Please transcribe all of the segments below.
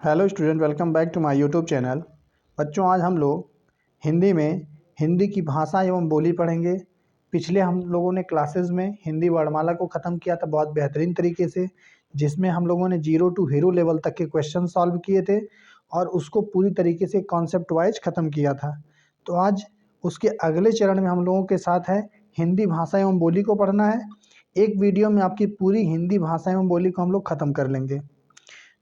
Hello student, welcome back to my YouTube channel. बच्चों, आज हम लोग हिंदी में हिंदी की भाषा एवं बोली पढ़ेंगे। पिछले हम लोगों ने क्लासेस में हिंदी वर्णमाला को ख़त्म किया था बहुत बेहतरीन तरीके से, जिसमें हम लोगों ने 0 टू हीरो लेवल तक के क्वेश्चन सॉल्व किए थे और उसको पूरी तरीके से कॉन्सेप्ट वाइज ख़त्म किया था। तो आज उसके अगले चरण में हम लोगों के साथ है हिंदी भाषा एवं बोली को पढ़ना है। एक वीडियो में आपकी पूरी हिंदी भाषा एवं बोली को हम लोग ख़त्म कर लेंगे।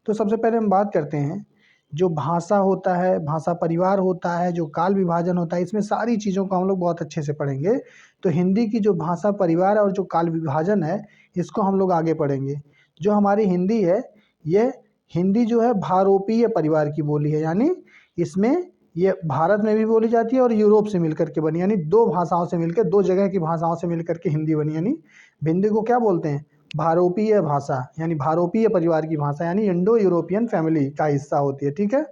तो सबसे पहले हम बात करते हैं, जो भाषा होता है, भाषा परिवार होता है, जो काल विभाजन होता है, इसमें सारी चीज़ों को हम लोग बहुत अच्छे से पढ़ेंगे। तो हिंदी की जो भाषा परिवार और जो काल विभाजन है, इसको हम लोग आगे पढ़ेंगे। जो हमारी हिंदी है, ये हिंदी जो है भारोपीय परिवार की बोली है, यानी इसमें ये भारत में भी बोली जाती है और यूरोप से मिलकर के बनी, यानी दो भाषाओं से मिलकर, दो जगह की भाषाओं से मिलकर के हिंदी बनी। यानी हिंदी को क्या बोलते हैं? भारोपीय भाषा, यानी भारोपीय परिवार की भाषा, यानी इंडो यूरोपियन फैमिली का हिस्सा होती है। ठीक है।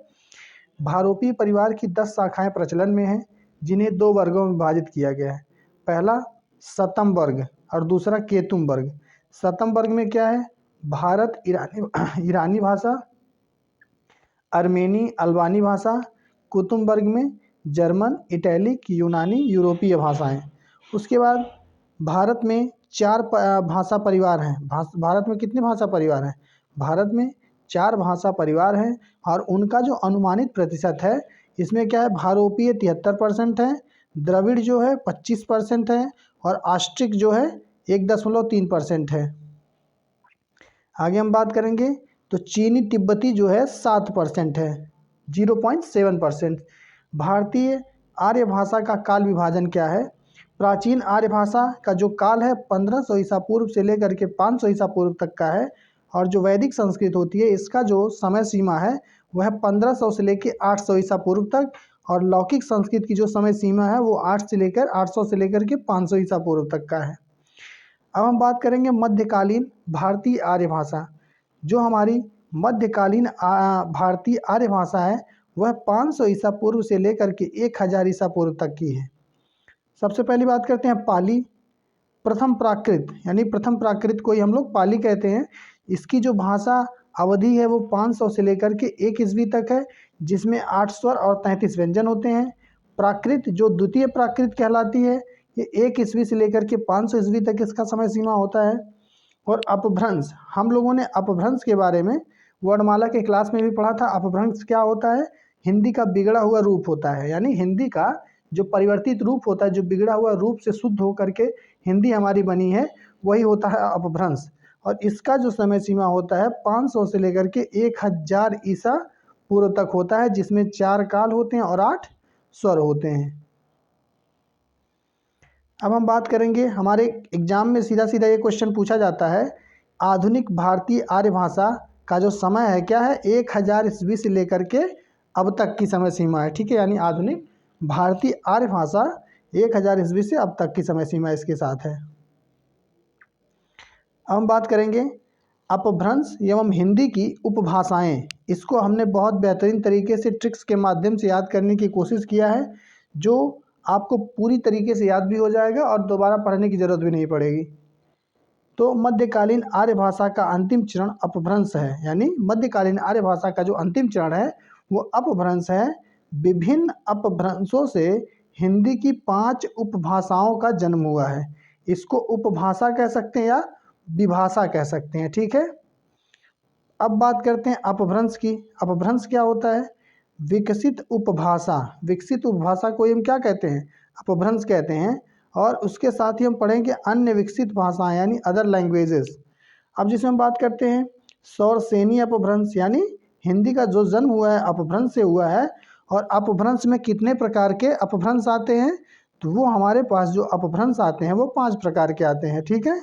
भारोपीय परिवार की 10 शाखाएं प्रचलन में हैं, जिन्हें 2 वर्गों में विभाजित किया गया है। पहला शतम वर्ग और दूसरा केतुम वर्ग। शतम वर्ग में क्या है? भारत ईरानी ईरानी भाषा, अर्मेनी अल्बानी भाषा। कुतुम वर्ग में जर्मन, इटैलिक, यूनानी, यूरोपीय भाषाएं। उसके बाद भारत में 4 भाषा परिवार हैं। भारत में कितने भाषा परिवार हैं? भारत में 4 भाषा परिवार हैं और उनका जो अनुमानित प्रतिशत है, इसमें क्या है? भारोपीय 73% है, द्रविड़ जो है 25% है और ऑस्ट्रिक जो है 1.3% है। आगे हम बात करेंगे तो चीनी तिब्बती जो है 7% है, 0.7%। भारतीय आर्य भाषा का काल विभाजन क्या है? प्राचीन आर्य भाषा का जो काल है 1500 ईसा पूर्व से लेकर के 500 ईसा पूर्व तक का है, और जो वैदिक संस्कृत होती है, इसका जो समय सीमा है वह 1500 से लेकर 800 ईसा पूर्व तक, और लौकिक संस्कृत की जो समय सीमा है वो 800 से लेकर के 500 ईसा पूर्व तक का है। अब हम बात करेंगे मध्यकालीन भारतीय आर्य भाषा। जो हमारी मध्यकालीन भारतीय आर्य भाषा है, वह 500 ईसा पूर्व से लेकर के 1000 ईसा पूर्व तक की है। सबसे पहली बात करते हैं पाली। प्रथम प्राकृत, यानी प्रथम प्राकृत को ही हम लोग पाली कहते हैं। इसकी जो भाषा अवधि है वो 500 से लेकर के 1 ईस्वी तक है, जिसमें 8 स्वर और 33 व्यंजन होते हैं। प्राकृत जो द्वितीय प्राकृत कहलाती है, ये 1 ईस्वी से लेकर के 500 ईस्वी तक इसका समय सीमा होता है। और अपभ्रंश, हम लोगों ने अपभ्रंश के बारे में वर्णमाला के क्लास में भी पढ़ा था। अपभ्रंश क्या होता है? हिंदी का बिगड़ा हुआ रूप होता है, यानी हिंदी का जो परिवर्तित रूप होता है, जो बिगड़ा हुआ रूप से शुद्ध होकर के हिंदी हमारी बनी है, वही होता है अपभ्रंश। और इसका जो समय सीमा होता है 500 से लेकर के 1000 ईसा पूर्व तक होता है, जिसमें 4 काल होते हैं और 8 स्वर होते हैं। अब हम बात करेंगे, हमारे एग्जाम में सीधा सीधा ये क्वेश्चन पूछा जाता है, आधुनिक भारतीय आर्य भाषा का जो समय है क्या है? 1000 ईस्वी से लेकर के अब तक की समय सीमा है। ठीक है, यानी आधुनिक भारतीय आर्य भाषा 1000 ईस्वी से अब तक की समय सीमा इसके साथ है। अब हम बात करेंगे अपभ्रंश एवं हिंदी की उपभाषाएं। इसको हमने बहुत बेहतरीन तरीके से ट्रिक्स के माध्यम से याद करने की कोशिश किया है, जो आपको पूरी तरीके से याद भी हो जाएगा और दोबारा पढ़ने की ज़रूरत भी नहीं पड़ेगी। तो मध्यकालीन आर्य भाषा का अंतिम चरण अपभ्रंश है, यानी मध्यकालीन आर्य भाषा का जो अंतिम चरण है वो अपभ्रंश है। विभिन्न अपभ्रंशों से हिंदी की 5 उपभाषाओं का जन्म हुआ है। इसको उपभाषा कह सकते हैं या विभाषा कह सकते हैं। ठीक है। अब बात करते हैं अपभ्रंश की। अपभ्रंश क्या होता है? विकसित उपभाषा। विकसित उपभाषा को हम क्या कहते हैं? अपभ्रंश कहते हैं। और उसके साथ ही हम पढ़ेंगे अन्य विकसित भाषाएं, यानी अदर लैंग्वेजेस। अब जिसमें हम बात करते हैं सौरसेनी अपभ्रंश, यानी हिंदी का जो जन्म हुआ है अपभ्रंश से हुआ है। और अपभ्रंश में कितने प्रकार के अपभ्रंश आते हैं? तो वो हमारे पास जो अपभ्रंश आते हैं वो 5 प्रकार के आते हैं। ठीक है।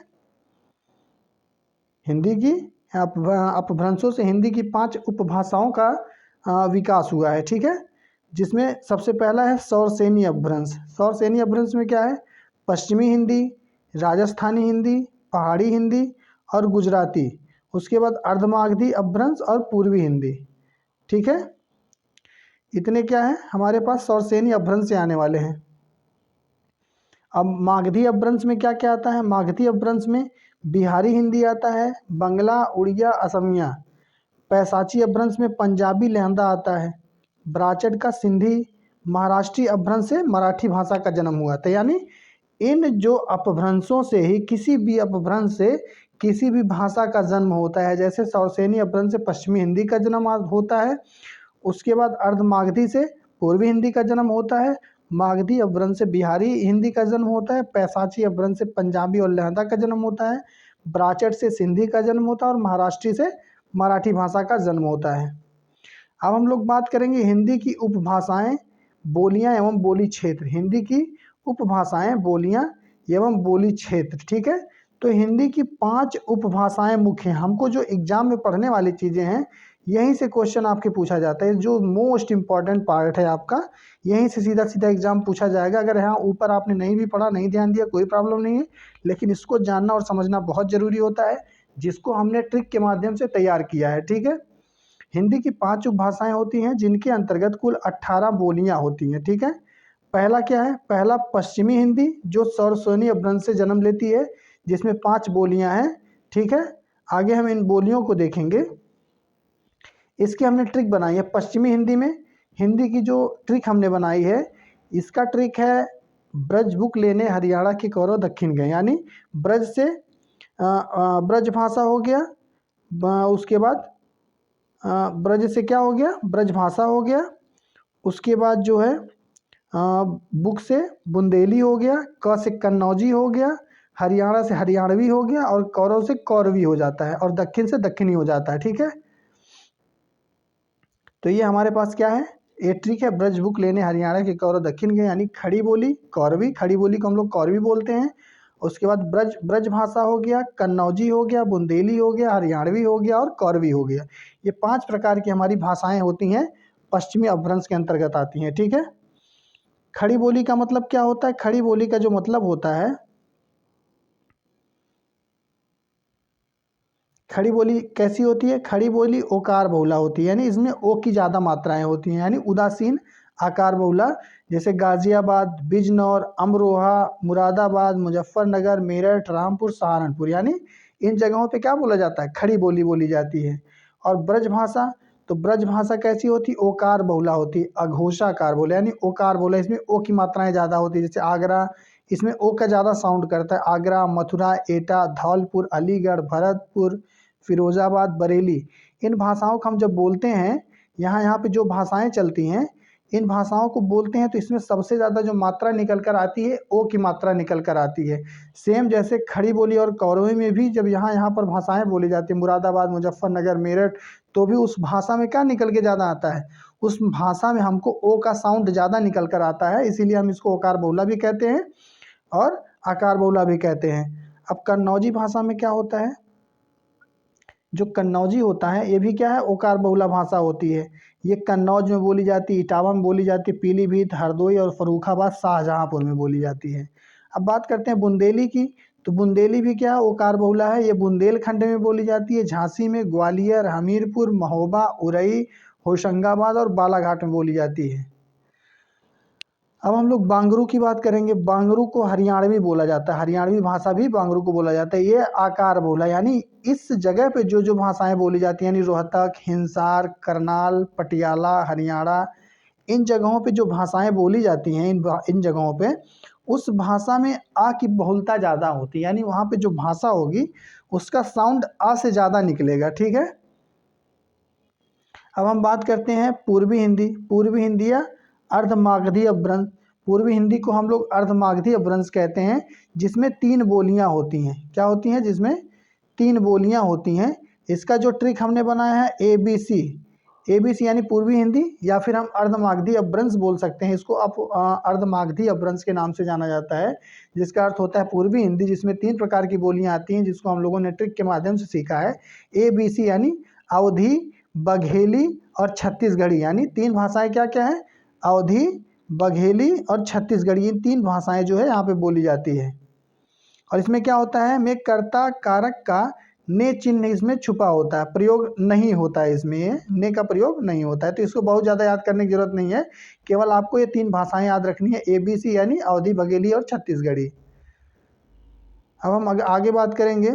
हिंदी की अपभ्रंशों से हिंदी की 5 उपभाषाओं का विकास हुआ है। ठीक है। जिसमें सबसे पहला है सौरसेनी अपभ्रंश। सौरसेनी अपभ्रंश में क्या है? पश्चिमी हिंदी, राजस्थानी हिंदी, पहाड़ी हिंदी और गुजराती। उसके बाद अर्धमागधी अपभ्रंश और पूर्वी हिंदी। ठीक है। इतने क्या है हमारे पास सौरसेनी अपभ्रंश से आने वाले हैं। अब मागधी अपभ्रंश में क्या क्या आता है? मागधी अपभ्रंश में बिहारी हिंदी आता है, बंगला, उड़िया, असमिया। पैसाची अपभ्रंश में पंजाबी लहंदा आता है। ब्राचट का सिंधी महाराष्ट्री अपभ्रंश से मराठी भाषा का जन्म हुआ था। यानी इन जो अपभ्रंशों से ही किसी भी अपभ्रंश से किसी भी भाषा का जन्म होता है। जैसे सौरसेनी अपभ्रंश से पश्चिमी हिंदी का जन्म होता है। उसके बाद अर्धमागधी से पूर्वी हिंदी का जन्म होता है। मागधी अपभ्रंश से बिहारी हिंदी का जन्म होता है। पैसाची अपभ्रंश से पंजाबी और लहंदा का जन्म होता है। ब्राचट से सिंधी का जन्म होता है और महाराष्ट्री से मराठी भाषा का जन्म होता है। अब हम लोग बात करेंगे हिंदी की उपभाषाएं, बोलियां एवं बोली क्षेत्र। हिंदी की उपभाषाएं, बोलियां एवं बोली क्षेत्र। ठीक है, तो हिंदी की 5 उपभाषाएं मुख्य हैं। हमको जो एग्जाम में पढ़ने वाली चीज़ें हैं यहीं से क्वेश्चन आपके पूछा जाता है। जो मोस्ट इम्पॉर्टेंट पार्ट है आपका, यहीं से सीधा सीधा एग्जाम पूछा जाएगा। अगर यहाँ ऊपर आपने नहीं भी पढ़ा, नहीं ध्यान दिया, कोई प्रॉब्लम नहीं है, लेकिन इसको जानना और समझना बहुत ज़रूरी होता है, जिसको हमने ट्रिक के माध्यम से तैयार किया है। ठीक है, हिंदी की 5 उपभाषाएं होती हैं जिनके अंतर्गत कुल 18 बोलियां होती हैं। ठीक है, पहला क्या है? पहला पश्चिमी हिंदी, जो सौरसेनी अपभ्रंश से जन्म लेती है, जिसमें 5 बोलियां हैं। ठीक है, आगे हम इन बोलियों को देखेंगे। इसकी हमने ट्रिक बनाई है पश्चिमी हिंदी में। हिंदी की जो ट्रिक हमने बनाई है, इसका ट्रिक है ब्रज बुक लेने हरियाणा के कौरव दक्षिण गए। यानी ब्रज से ब्रज भाषा हो गया, उसके बाद ब्रज से क्या हो गया? ब्रज भाषा हो गया। उसके बाद जो है बुक से बुंदेली हो गया, क से कन्नौजी हो गया, हरियाणा से हरियाणवी हो गया और कौरव से कौरवी हो जाता है और दक्षिण से दक्षिणी हो जाता है। ठीक है, तो ये हमारे पास क्या है? ये ट्रिक है ब्रज बुक लेने हरियाणा के कौरव दक्षिण गए। यानी खड़ी बोली कौरवी, खड़ी बोली को हम लोग कौरवी बोलते हैं। उसके बाद ब्रज भाषा हो गया, कन्नौजी हो गया, बुंदेली हो गया, हरियाणवी हो गया और कौरवी हो गया। ये 5 प्रकार की हमारी भाषाएं होती हैं, पश्चिमी अपभ्रंश के अंतर्गत आती हैं। ठीक है, खड़ी बोली का मतलब क्या होता है? खड़ी बोली का जो मतलब होता है, खड़ी बोली कैसी होती है? खड़ी बोली ओकार बहुला होती है। यानी इसमें ओ की ज़्यादा मात्राएं होती हैं। यानी उदासीन आकार बहुला, जैसे गाजियाबाद, बिजनौर, अमरोहा, मुरादाबाद, मुजफ्फरनगर, मेरठ, रामपुर, सहारनपुर। यानी इन जगहों पे क्या बोला जाता है? खड़ी बोली बोली जाती है। और ब्रज भाषा, तो ब्रज भाषा कैसी होती है? ओकार बहुला होती है, अघोषाकार बोले, यानी ओकार बोला। इसमें ओ की मात्राएं ज़्यादा होती है। जैसे आगरा, इसमें ओ का ज़्यादा साउंड करता है। आगरा, मथुरा, एटा, धौलपुर, अलीगढ़, भरतपुर, फिरोजाबाद, बरेली। इन भाषाओं को हम जब बोलते हैं, यहाँ पे जो भाषाएं चलती हैं, इन भाषाओं को बोलते हैं, तो इसमें सबसे ज़्यादा जो मात्रा निकल कर आती है, ओ की मात्रा निकल कर आती है। सेम जैसे खड़ी बोली और कौरवी में भी जब यहाँ पर भाषाएं बोली जाती है, मुरादाबाद, मुजफ्फरनगर, मेरठ, तो भी उस भाषा में क्या निकल के ज़्यादा आता है? उस भाषा में हमको ओ का साउंड ज़्यादा निकल कर आता है, इसीलिए हम इसको ओकार बहुला भी कहते हैं और आकार बहुला भी कहते हैं। अब कन्नौजी भाषा में क्या होता है? जो कन्नौजी होता है, ये भी क्या है? ओकार बहुला भाषा होती है। ये कन्नौज में बोली जाती है, इटावा में बोली जाती है, पीलीभीत, हरदोई और फर्रुखाबाद, शाहजहांपुर में बोली जाती है। अब बात करते हैं बुंदेली की, तो बुंदेली भी क्या है? ओकार बहुला है। ये बुंदेलखंड में बोली जाती है, झांसी में, ग्वालियर, हमीरपुर, महोबा, उरई, होशंगाबाद और बालाघाट में बोली जाती है। अब हम लोग बांगरू की बात करेंगे। बांगरू को हरियाणवी बोला जाता है, हरियाणवी भाषा भी बांगरू को बोला जाता है। ये आकार बोला, यानी इस जगह पे जो जो भाषाएं बोली जाती हैं, यानी रोहतक, हिंसार, करनाल, पटियाला, हरियाणा, इन जगहों पे जो भाषाएं बोली जाती हैं, इन जगहों पे उस भाषा में आ की बहुलता ज़्यादा होती है। यानी वहाँ पे जो भाषा होगी उसका साउंड आ से ज़्यादा निकलेगा। ठीक है, अब हम बात करते हैं पूर्वी हिंदी। पूर्वी हिंदी या अर्धमागधी अपभ्रंश। पूर्वी हिंदी को हम लोग अर्धमागधी अपभ्रंश कहते हैं, जिसमें 3 बोलियां होती हैं। क्या होती हैं? जिसमें 3 बोलियां होती हैं। इसका जो ट्रिक हमने बनाया है, ABC। ABC यानी पूर्वी हिंदी, या फिर हम अर्धमागधी अपभ्रंश बोल सकते हैं इसको। आप अर्धमागधी अपभ्रंश के नाम से जाना जाता है, जिसका अर्थ होता है पूर्वी हिंदी, जिसमें 3 प्रकार की बोलियां आती हैं, जिसको हम लोगों ने ट्रिक के माध्यम से सीखा है। ABC यानी अवधी, बघेली और छत्तीसगढ़ी। यानी 3 भाषाएं क्या क्या है? अवधी, बघेली और छत्तीसगढ़ी। इन 3 भाषाएं जो है यहाँ पे बोली जाती है। और इसमें क्या होता है? में कर्ता कारक का ने चिन्ह इसमें छुपा होता है, प्रयोग नहीं होता है, इसमें ने का प्रयोग नहीं होता है। तो इसको बहुत ज़्यादा याद करने की जरूरत नहीं है, केवल आपको ये 3 भाषाएं याद रखनी है, ABC यानी अवधी, बघेली और छत्तीसगढ़ी। अब हम आगे बात करेंगे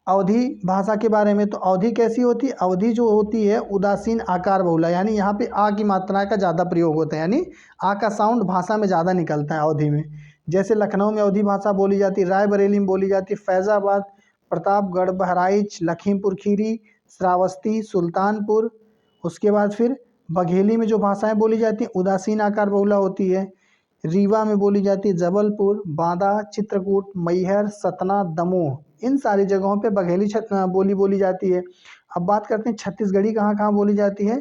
अवधी भाषा के बारे में, तो अवधी कैसी होती है? अवधी जो होती है उदासीन आकार बहुला, यानी यहाँ पे आ की मात्रा का ज़्यादा प्रयोग होता है, यानी आ का साउंड भाषा में ज़्यादा निकलता है अवधी में। जैसे लखनऊ में अवधी भाषा बोली जाती है, रायबरेली में बोली जाती है, फैज़ाबाद, प्रतापगढ़, बहराइच, लखीमपुर खीरी, श्रावस्ती, सुल्तानपुर। उसके बाद फिर बघेली में जो भाषाएं बोली जाती हैं उदासीन आकार बहुला होती है। रीवा में बोली जाती है, जबलपुर, बांदा, चित्रकूट, मैहर, सतना, दमोह, इन सारी जगहों पे बघेली बोली बोली जाती है। अब बात करते हैं छत्तीसगढ़ी कहाँ कहाँ बोली जाती है।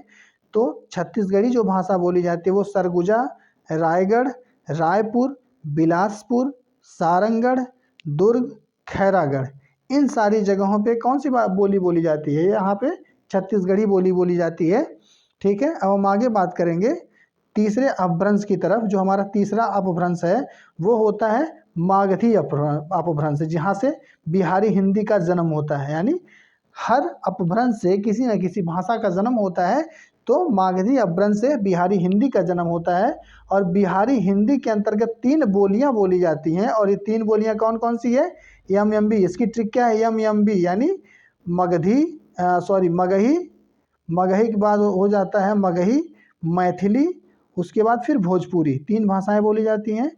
तो छत्तीसगढ़ी जो भाषा बोली जाती है वो सरगुजा, रायगढ़, रायपुर, बिलासपुर, सारंगढ़, दुर्ग, खैरागढ़, इन सारी जगहों पे कौन सी बोली बोली जाती है? यहाँ पे छत्तीसगढ़ी बोली बोली जाती है। ठीक है, अब हम आगे बात करेंगे तीसरे अपभ्रंश की तरफ। जो हमारा तीसरा अपभ्रंश है वो होता है मागधी अपभ्रंश, जहाँ से बिहारी हिंदी का जन्म होता है। यानी हर अपभ्रंश से किसी न किसी भाषा का जन्म होता है, तो मागधी अपभ्रंश से बिहारी हिंदी का जन्म होता है। और बिहारी हिंदी के अंतर्गत 3 बोलियां बोली जाती हैं, और ये 3 बोलियां कौन कौन सी है? यम यम बी। इसकी ट्रिक क्या है? यम यम बी, यानी मगही, मगही के बाद हो जाता है मगही, मैथिली, उसके बाद फिर भोजपुरी। 3 भाषाएं बोली जाती हैं,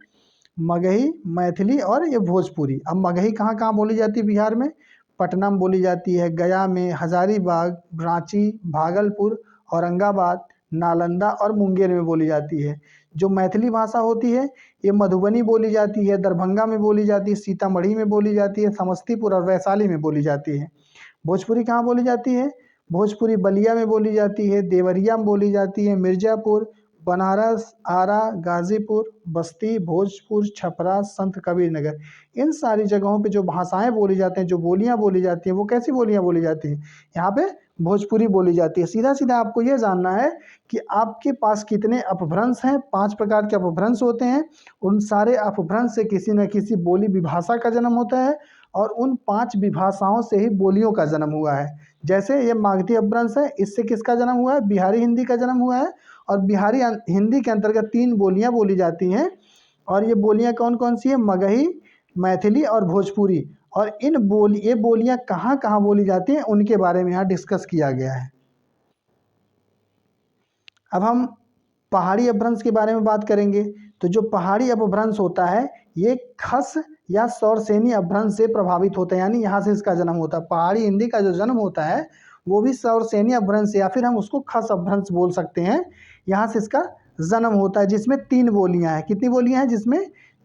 मगही, मैथिली और ये भोजपुरी। अब मगही कहाँ कहाँ बोली जाती है बिहार में? पटना में बोली जाती है, गया में, हजारीबाग, रांची, भागलपुर, औरंगाबाद, नालंदा और मुंगेर में बोली जाती है। जो मैथिली भाषा होती है ये मधुबनी बोली जाती है, दरभंगा में बोली जाती है, सीतामढ़ी में बोली जाती है, समस्तीपुर और वैशाली में बोली जाती है। भोजपुरी कहाँ बोली जाती है? भोजपुरी बलिया में बोली जाती है, देवरिया में बोली जाती है, मिर्ज़ापुर, बनारस, आरा, गाज़ीपुर, बस्ती, भोजपुर, छपरा, संत कबीर नगर, इन सारी जगहों पे जो भाषाएं बोली जाती हैं, जो बोलियां बोली जाती हैं, वो कैसी बोलियां बोली जाती हैं? यहाँ पे भोजपुरी बोली जाती है। सीधा सीधा आपको ये जानना है कि आपके पास कितने अपभ्रंश हैं। 5 प्रकार के अपभ्रंश होते हैं। उन सारे अपभ्रंश से किसी न किसी बोली विभाषा का जन्म होता है, और उन 5 विभाषाओं से ही बोलियों का जन्म हुआ है। जैसे ये मागधी अपभ्रंश है, इससे किसका जन्म हुआ है? बिहारी हिंदी का जन्म हुआ है। और बिहारी हिंदी के अंतर्गत 3 बोलियां बोली जाती हैं, और ये बोलियां कौन कौन सी है? मगही, मैथिली और भोजपुरी। और ये बोलियां कहाँ कहाँ बोली जाती हैं उनके बारे में यहाँ डिस्कस किया गया है। अब हम पहाड़ी अपभ्रंश के बारे में बात करेंगे। तो जो पहाड़ी अपभ्रंश होता है ये खस या सौरसेनी अपभ्रंश से प्रभावित होता है, यानी यहाँ से इसका जन्म होता है। पहाड़ी हिंदी का जो जन्म होता है वो भी सौरसेनी अपभ्रंश, या फिर हम उसको खस अपभ्रंश बोल सकते हैं। यहाँ से इसका जन्म होता है, जिसमें 3 बोलियां हैं। कितनी बोलियां हैं? जिसमें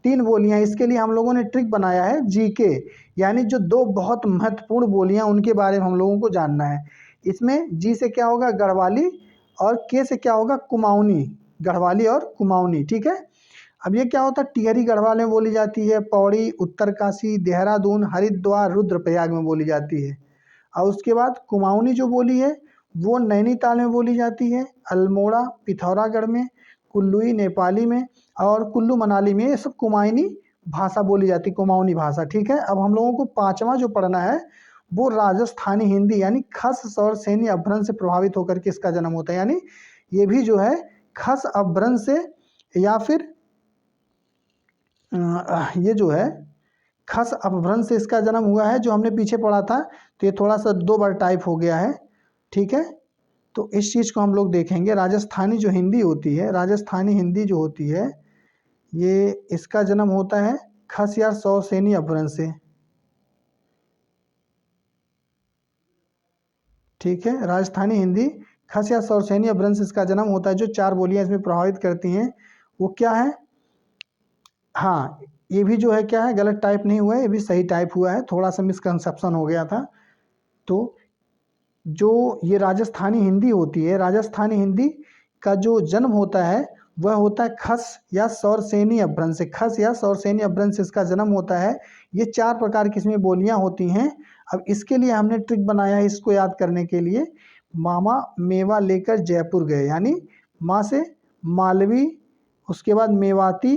3 बोलियां हैं। इसके लिए हम लोगों ने ट्रिक बनाया है जीके, यानी जो 2 बहुत महत्वपूर्ण बोलियां उनके बारे में हम लोगों को जानना है। इसमें जी से क्या होगा? गढ़वाली, और के से क्या होगा? कुमाऊनी। गढ़वाली और कुमाऊनी, ठीक है। अब ये क्या होता है? टिहरी गढ़वाल में बोली जाती है, पौड़ी, उत्तरकाशी, देहरादून, हरिद्वार, रुद्रप्रयाग में बोली जाती है। और उसके बाद कुमाऊनी जो बोली है वो नैनीताल में बोली जाती है, अल्मोड़ा, पिथौरागढ़ में, कुल्लुई नेपाली में और कुल्लू मनाली में, ये सब कुमाऊनी भाषा बोली जाती है, कुमाऊनी भाषा, ठीक है। अब हम लोगों को 5वां जो पढ़ना है वो राजस्थानी हिंदी, यानी खस सौरसेनी अपभ्रंश से प्रभावित होकर के इसका जन्म होता है। यानी ये भी जो है खस अपभ्रंश से, या फिर ये जो है खस अपभ्रंश से इसका जन्म हुआ है, जो हमने पीछे पढ़ा था। तो ये थोड़ा सा 2 बार टाइप हो गया है, ठीक है। तो इस चीज़ को हम लोग देखेंगे। राजस्थानी जो हिंदी होती है, राजस्थानी हिंदी जो होती है, ये इसका जन्म होता है खस या सौरसेनी अपभ्रंश से, ठीक है। राजस्थानी हिंदी खस या सौरसेनी अपभ्रंश से इसका जन्म होता है। जो 4 बोलियां इसमें प्रभावित करती हैं वो क्या है? हाँ, ये भी जो है क्या है? गलत टाइप नहीं हुआ है, ये भी सही टाइप हुआ है, थोड़ा सा मिसकंसेप्शन हो गया था। तो जो ये राजस्थानी हिंदी होती है, राजस्थानी हिंदी का जो जन्म होता है वह होता है खस या सौरसेनी अपभ्रंश से। खस या सौरसेनी अपभ्रंश से इसका जन्म होता है। ये 4 प्रकार की इसमें बोलियां होती हैं। अब इसके लिए हमने ट्रिक बनाया है इसको याद करने के लिए। मामा मेवा लेकर जयपुर गए, यानी माँ से मालवी, उसके बाद मेवाती,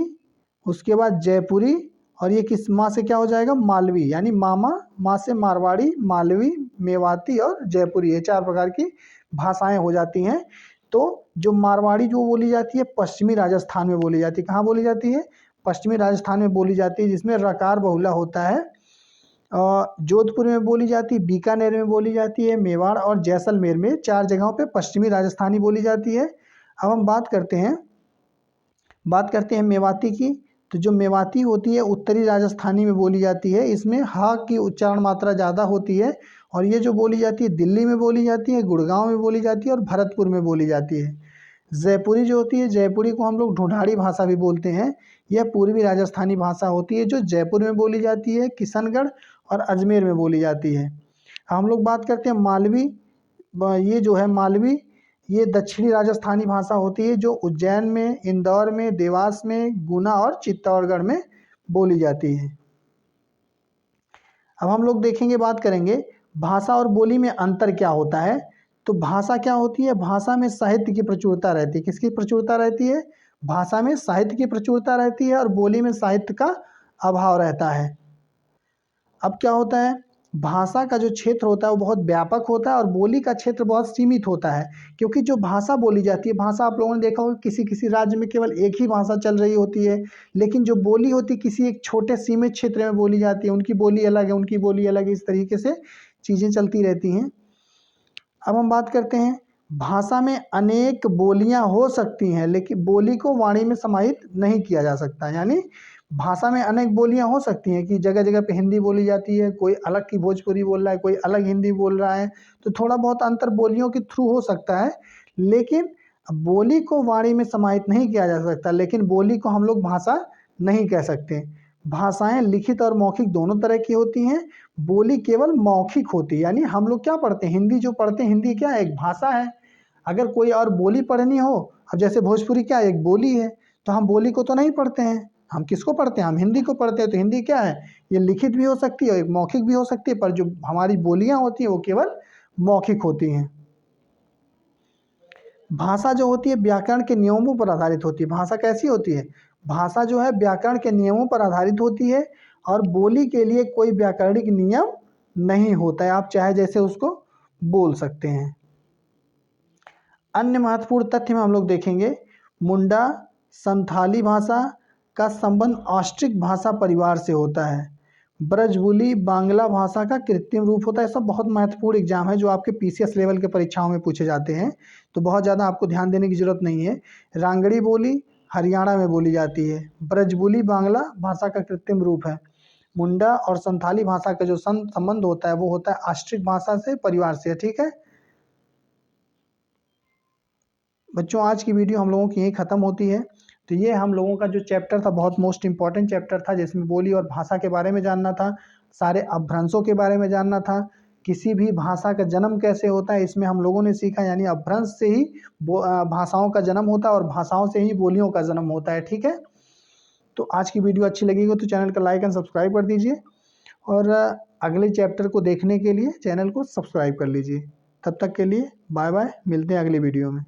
उसके बाद जयपुरी, और ये किस माँ से क्या हो जाएगा? मालवी। यानी मामा, माँ से मारवाड़ी, मालवी, मेवाती और जयपुरी, ये 4 प्रकार की भाषाएं हो जाती हैं। तो जो मारवाड़ी जो बोली जाती है पश्चिमी राजस्थान में बोली जाती है। कहाँ बोली जाती है? पश्चिमी राजस्थान में बोली जाती है, जिसमें रकार बहुला होता है। जोधपुर में बोली जाती है, बीकानेर में बोली जाती है, मेवाड़ और जैसलमेर में 4 जगहों पे पश्चिमी राजस्थानी बोली जाती है। अब हम बात करते हैं मेवाती की। तो जो मेवाती होती है उत्तरी राजस्थानी में बोली जाती है, इसमें हा की उच्चारण मात्रा ज़्यादा होती है और ये जो बोली जाती है दिल्ली में बोली जाती है, गुड़गांव में बोली जाती है और भरतपुर में बोली जाती है। जयपुरी जो होती है, जयपुरी को हम लोग ढूंढाड़ी भाषा भी बोलते हैं। यह पूर्वी राजस्थानी भाषा होती है जो जयपुर में बोली जाती है, किशनगढ़ और अजमेर में बोली जाती है। हम लोग बात करते हैं मालवी। ये जो है मालवी, ये दक्षिणी राजस्थानी भाषा होती है जो उज्जैन में, इंदौर में, देवास में, गुना और चित्तौड़गढ़ में बोली जाती है। अब हम लोग देखेंगे, बात करेंगे भाषा और बोली में अंतर क्या होता है। तो भाषा क्या होती है, भाषा में साहित्य की प्रचुरता रहती है। किसकी प्रचुरता रहती है, भाषा में साहित्य की प्रचुरता रहती है और बोली में साहित्य का अभाव रहता है। अब क्या होता है, भाषा का जो क्षेत्र होता है वो बहुत व्यापक होता है और बोली का क्षेत्र बहुत सीमित होता है। क्योंकि जो भाषा बोली जाती है, भाषा आप लोगों ने देखा होगा किसी किसी राज्य में केवल एक ही भाषा चल रही होती है, लेकिन जो बोली होती है किसी एक छोटे सीमित क्षेत्र में बोली जाती है, उनकी बोली अलग है, उनकी बोली अलग है, इस तरीके से चीज़ें चलती रहती हैं। अब हम बात करते हैं, भाषा में अनेक बोलियां हो सकती हैं लेकिन बोली को वाणी में समाहित नहीं किया जा सकता। यानी भाषा में अनेक बोलियां हो सकती हैं कि जगह जगह पे हिंदी बोली जाती है, कोई अलग की भोजपुरी बोल रहा है, कोई अलग हिंदी बोल रहा है, तो थोड़ा बहुत अंतर बोलियों के थ्रू हो सकता है, लेकिन बोली को वाणी में समाहित नहीं किया जा सकता। लेकिन बोली को हम लोग भाषा नहीं कह सकते। भाषाएं लिखित और मौखिक दोनों तरह की होती हैं। बोली केवल मौखिक होती है, यानी हम लोग क्या पढ़ते हैं, हिंदी जो पढ़ते हैं, हिंदी क्या है, एक भाषा है। अगर कोई और बोली पढ़नी हो, अब जैसे भोजपुरी क्या है, एक बोली है, तो हम बोली को तो नहीं पढ़ते हैं, हम किसको पढ़ते हैं, हम हिंदी को पढ़ते हैं। तो हिंदी क्या है, ये लिखित भी हो सकती है और एक मौखिक भी हो सकती है, पर जो हमारी बोलियां होती हैं वो केवल मौखिक होती हैं। भाषा जो होती है व्याकरण के नियमों पर आधारित होती है। भाषा कैसी होती है, भाषा जो है व्याकरण के नियमों पर आधारित होती है और बोली के लिए कोई व्याकरणिक नियम नहीं होता है, आप चाहे जैसे उसको बोल सकते हैं। अन्य महत्वपूर्ण तथ्य में हम लोग देखेंगे, मुंडा संथाली भाषा का संबंध ऑस्ट्रिक भाषा परिवार से होता है। ब्रजबुली बांग्ला भाषा का कृत्रिम रूप होता है। सब बहुत महत्वपूर्ण एग्जाम है जो आपके पीसीएस लेवल के परीक्षाओं में पूछे जाते हैं, तो बहुत ज़्यादा आपको ध्यान देने की जरूरत नहीं है। रांगड़ी बोली हरियाणा में बोली जाती है। ब्रजबुली बांग्ला भाषा का कृत्रिम रूप है। मुंडा और संथाली भाषा का जो संबंध होता है वो होता है ऑस्ट्रिक भाषा से, परिवार से। ठीक है बच्चों, आज की वीडियो हम लोगों की यही ख़त्म होती है। तो ये हम लोगों का जो चैप्टर था बहुत मोस्ट इंपॉर्टेंट चैप्टर था, जिसमें बोली और भाषा के बारे में जानना था, सारे अपभ्रंशों के बारे में जानना था, किसी भी भाषा का जन्म कैसे होता है इसमें हम लोगों ने सीखा। यानी अपभ्रंश से ही भाषाओं का जन्म होता है और भाषाओं से ही बोलियों का जन्म होता है। ठीक है, तो आज की वीडियो अच्छी लगेगी तो चैनल का लाइक एंड सब्सक्राइब कर दीजिए और अगले चैप्टर को देखने के लिए चैनल को सब्सक्राइब कर लीजिए। तब तक के लिए बाय बाय, मिलते हैं अगली वीडियो में।